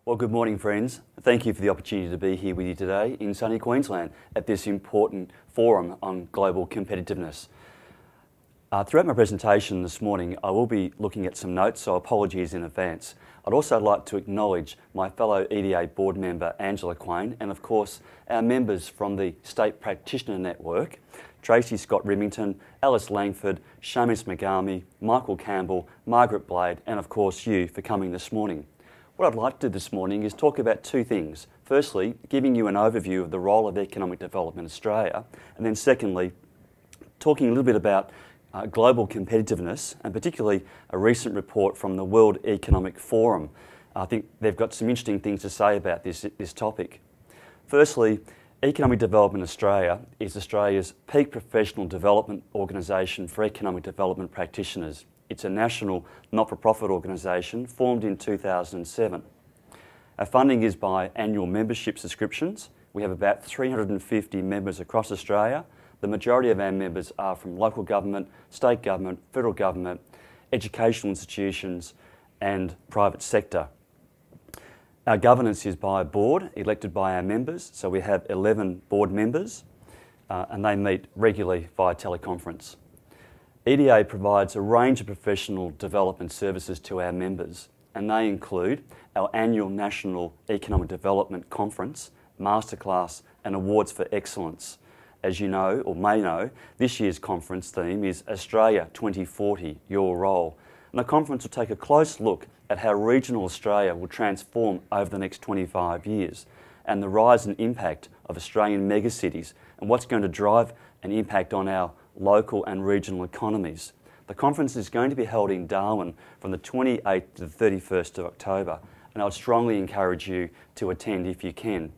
Well, good morning, friends. Thank you for the opportunity to be here with you today in sunny Queensland at this important forum on global competitiveness. Throughout my presentation this morning, I will be looking at some notes, so apologies in advance. I'd also like to acknowledge my fellow EDA board member, Angela Quain, and of course, our members from the State Practitioner Network, Tracy Scott Remington, Alice Langford, Shamus Megami, Michael Campbell, Margaret Blade, and of course you for coming this morning. What I'd like to do this morning is talk about two things. Firstly, giving you an overview of the role of economic development in Australia, and then secondly, talking a little bit about global competitiveness, and particularly a recent report from the World Economic Forum. I think they've got some interesting things to say about this topic. Firstly, Economic Development Australia is Australia's peak professional development organisation for economic development practitioners. It's a national not-for-profit organisation formed in 2007. Our funding is by annual membership subscriptions. We have about 350 members across Australia. The majority of our members are from local government, state government, federal government, educational institutions and private sector. Our governance is by a board elected by our members, so we have 11 board members and they meet regularly via teleconference. EDA provides a range of professional development services to our members, and they include our annual National Economic Development Conference, Masterclass and Awards for Excellence. As you know, or may know, this year's conference theme is Australia 2040, Your Role. And the conference will take a close look at how regional Australia will transform over the next 25 years and the rise and impact of Australian megacities and what's going to drive an impact on our local and regional economies. The conference is going to be held in Darwin from the 28th to the 31st of October, and I would strongly encourage you to attend if you can.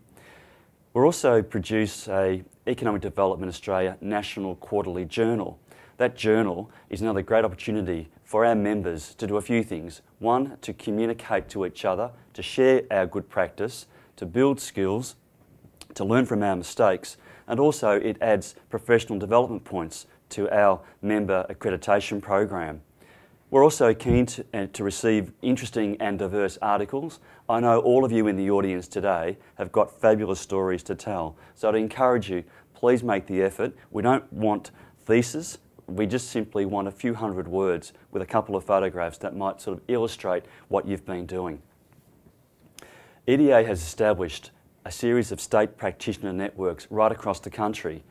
We'll also produce a Economic Development Australia National Quarterly Journal. That journal is another great opportunity for our members to do a few things. One, to communicate to each other, to share our good practice, to build skills, to learn from our mistakes, and also it adds professional development points to our member accreditation program. We're also keen to receive interesting and diverse articles. I know all of you in the audience today have got fabulous stories to tell, so I'd encourage you, please make the effort. We don't want theses, we just simply want a few hundred words with a couple of photographs that might sort of illustrate what you've been doing. EDA has established a series of state practitioner networks right across the country.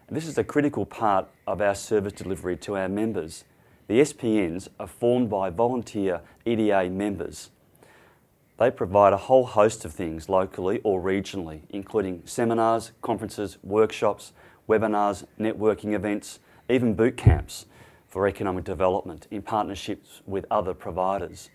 And this is a critical part of our service delivery to our members. The SPNs are formed by volunteer EDA members. They provide a whole host of things locally or regionally, including seminars, conferences, workshops, webinars, networking events, even boot camps for economic development in partnerships with other providers.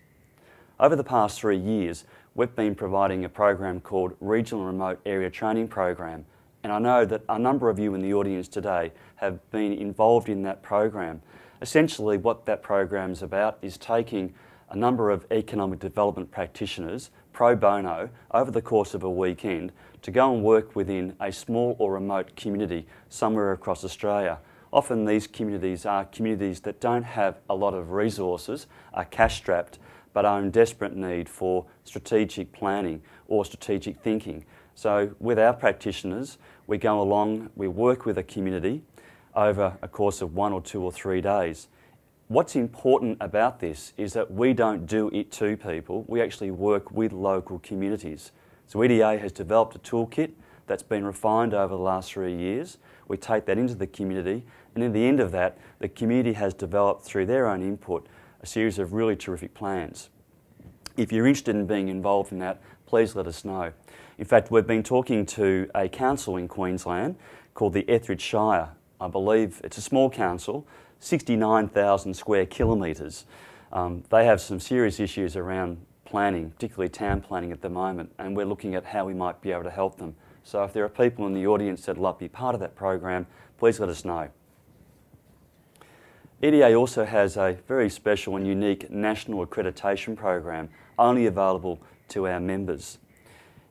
Over the past 3 years, we've been providing a program called Regional Remote Area Training Program, and I know that a number of you in the audience today have been involved in that program. Essentially what that program is about is taking a number of economic development practitioners pro bono over the course of a weekend to go and work within a small or remote community somewhere across Australia. Often these communities are communities that don't have a lot of resources, are cash strapped, but are in desperate need for strategic planning or strategic thinking. So with our practitioners, we go along, we work with a community over a course of 1 or 2 or 3 days. What's important about this is that we don't do it to people, we actually work with local communities. So EDA has developed a toolkit that's been refined over the last 3 years. We take that into the community, and in the end of that, the community has developed through their own input a series of really terrific plans. If you're interested in being involved in that, please let us know. In fact, we've been talking to a council in Queensland called the Etheridge Shire. I believe it's a small council, 69,000 square kilometres. They have some serious issues around planning, particularly town planning at the moment, and we're looking at how we might be able to help them. So if there are people in the audience that would love to be part of that program, please let us know. EDA also has a very special and unique national accreditation program only available to our members.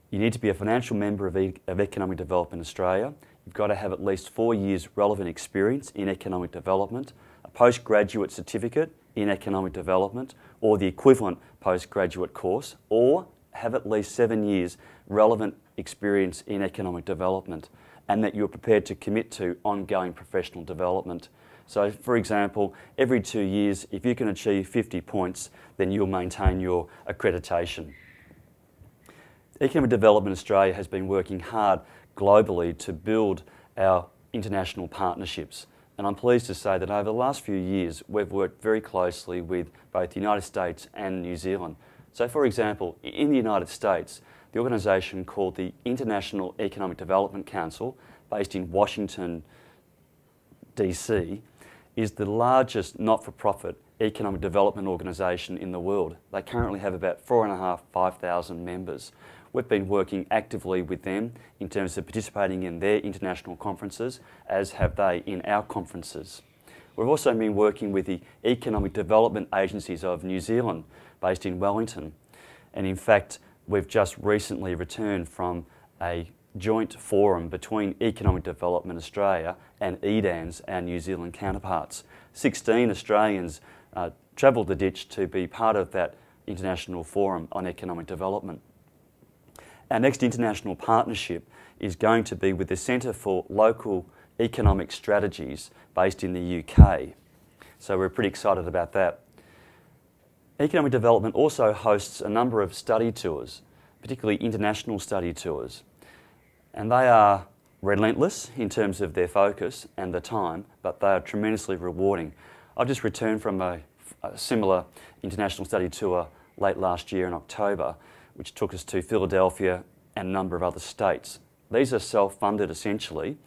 You need to be a financial member of Economic Development Australia. You've got to have at least 4 years relevant experience in economic development, a postgraduate certificate in economic development or the equivalent postgraduate course, or have at least 7 years relevant experience in economic development, and that you're prepared to commit to ongoing professional development. So, for example, every 2 years, if you can achieve 50 points, then you'll maintain your accreditation. Economic Development Australia has been working hard globally to build our international partnerships. And I'm pleased to say that over the last few years, we've worked very closely with both the United States and New Zealand. So, for example, in the United States, the organisation called the International Economic Development Council, based in Washington, DC, is the largest not-for-profit economic development organisation in the world. They currently have about 4,500 members. We've been working actively with them in terms of participating in their international conferences, as have they in our conferences. We've also been working with the Economic Development Agencies of New Zealand, based in Wellington. And in fact, we've just recently returned from a joint forum between Economic Development Australia and EDA's, our New Zealand counterparts. 16 Australians travelled the ditch to be part of that international forum on economic development. Our next international partnership is going to be with the Centre for Local Economic Strategies, based in the UK. So we're pretty excited about that. Economic Development also hosts a number of study tours, particularly international study tours. And they are relentless in terms of their focus and the time, but they are tremendously rewarding. I've just returned from a similar international study tour late last year in October, which took us to Philadelphia and a number of other states. These are self-funded essentially,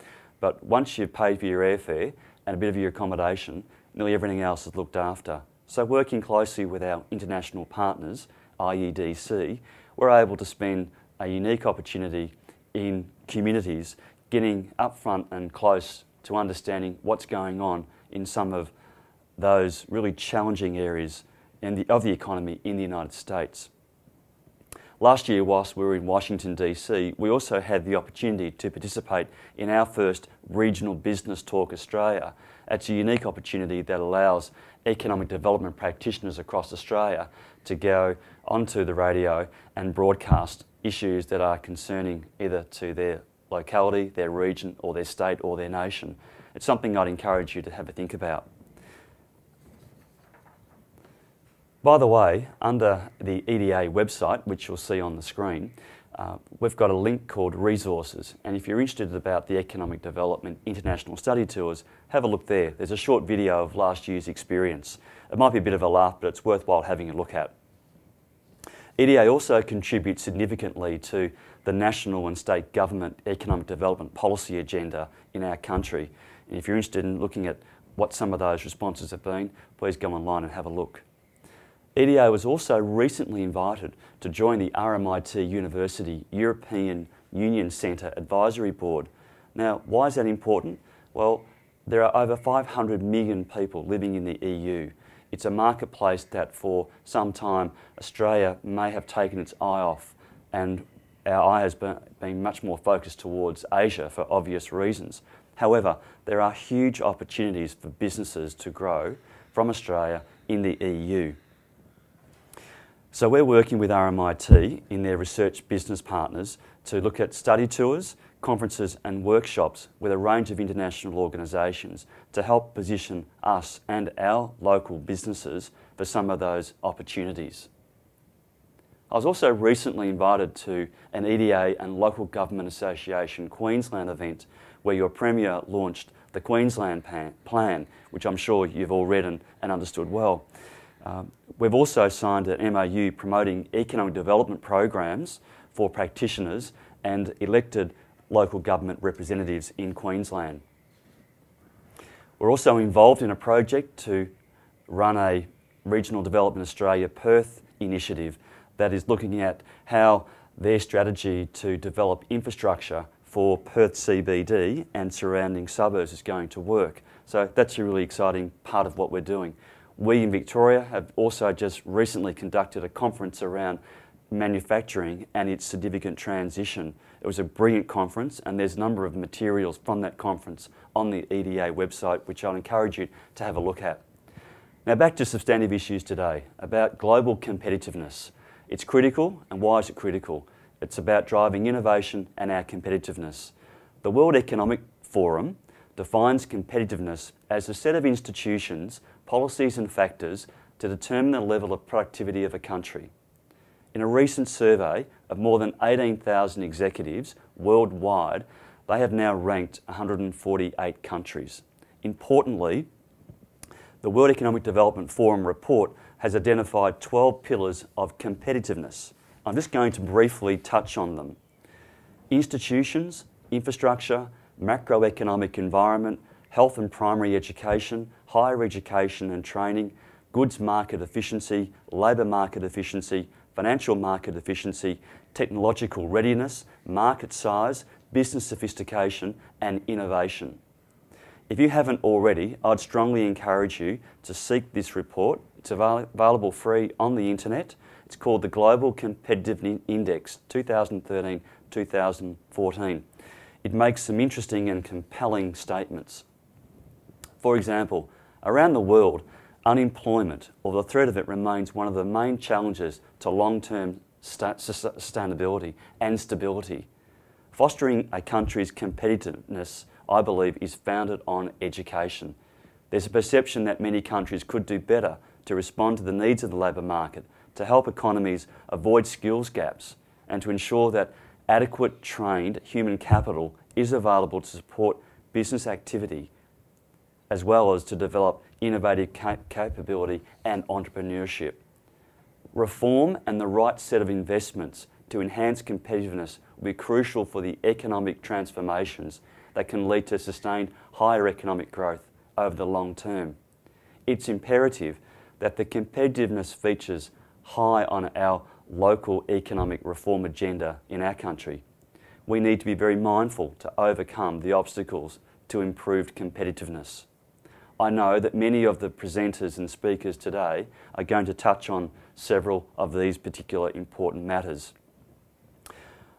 but once you've paid for your airfare and a bit of your accommodation, nearly everything else is looked after. So working closely with our international partners, IEDC, we're able to spend a unique opportunity in communities, getting upfront and close to understanding what's going on in some of those really challenging areas of the economy in the United States. Last year, whilst we were in Washington DC, we also had the opportunity to participate in our first Regional Business Talk Australia. It's a unique opportunity that allows economic development practitioners across Australia to go onto the radio and broadcast issues that are concerning either to their locality, their region, or their state, or their nation. It's something I'd encourage you to have a think about. By the way, under the EDA website, which you'll see on the screen, we've got a link called Resources, and if you're interested about the Economic Development International Study Tours, have a look there. There's a short video of last year's experience. It might be a bit of a laugh, but it's worthwhile having a look at. EDA also contributes significantly to the national and state government economic development policy agenda in our country. And if you're interested in looking at what some of those responses have been, please go online and have a look. EDA was also recently invited to join the RMIT University European Union Centre Advisory Board. Now, why is that important? Well, there are over 500 million people living in the EU. It's a marketplace that for some time Australia may have taken its eye off, and our eye has been much more focused towards Asia for obvious reasons. However, there are huge opportunities for businesses to grow from Australia in the EU. So we're working with RMIT in their research business partners to look at study tours, conferences and workshops with a range of international organisations to help position us and our local businesses for some of those opportunities. I was also recently invited to an EDA and Local Government Association Queensland event where your Premier launched the Queensland Plan, which I'm sure you've all read and understood well. We've also signed an MOU promoting economic development programs for practitioners and elected local government representatives in Queensland. We're also involved in a project to run a Regional Development Australia Perth initiative that is looking at how their strategy to develop infrastructure for Perth CBD and surrounding suburbs is going to work. So that's a really exciting part of what we're doing. We in Victoria have also just recently conducted a conference around manufacturing and its significant transition. It was a brilliant conference, and there's a number of materials from that conference on the EDA website which I'll encourage you to have a look at. Now back to substantive issues today about global competitiveness. It's critical, and why is it critical? It's about driving innovation and our competitiveness. The World Economic Forum defines competitiveness as a set of institutions, policies and factors to determine the level of productivity of a country. In a recent survey of more than 18,000 executives worldwide, they have now ranked 148 countries. Importantly, the World Economic Development Forum report has identified 12 pillars of competitiveness. I'm just going to briefly touch on them. Institutions, infrastructure, macroeconomic environment, health and primary education, higher education and training, goods market efficiency, labour market efficiency, financial market efficiency, technological readiness, market size, business sophistication and innovation. If you haven't already, I'd strongly encourage you to seek this report. It's available free on the internet. It's called the Global Competitiveness Index 2013-2014. It makes some interesting and compelling statements. For example, around the world, unemployment or the threat of it remains one of the main challenges to long-term sustainability and stability. Fostering a country's competitiveness, I believe, is founded on education. There's a perception that many countries could do better to respond to the needs of the labour market, to help economies avoid skills gaps, and to ensure that adequate trained human capital is available to support business activity, as well as to develop innovative capability and entrepreneurship. Reform and the right set of investments to enhance competitiveness will be crucial for the economic transformations that can lead to sustained higher economic growth over the long term. It's imperative that the competitiveness features high on our local economic reform agenda in our country. We need to be very mindful to overcome the obstacles to improved competitiveness. I know that many of the presenters and speakers today are going to touch on several of these particular important matters.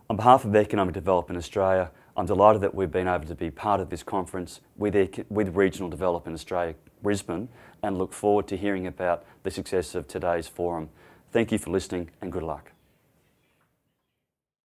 On behalf of Economic Development Australia, I'm delighted that we've been able to be part of this conference with Regional Development Australia, Brisbane, and look forward to hearing about the success of today's forum. Thank you for listening and good luck.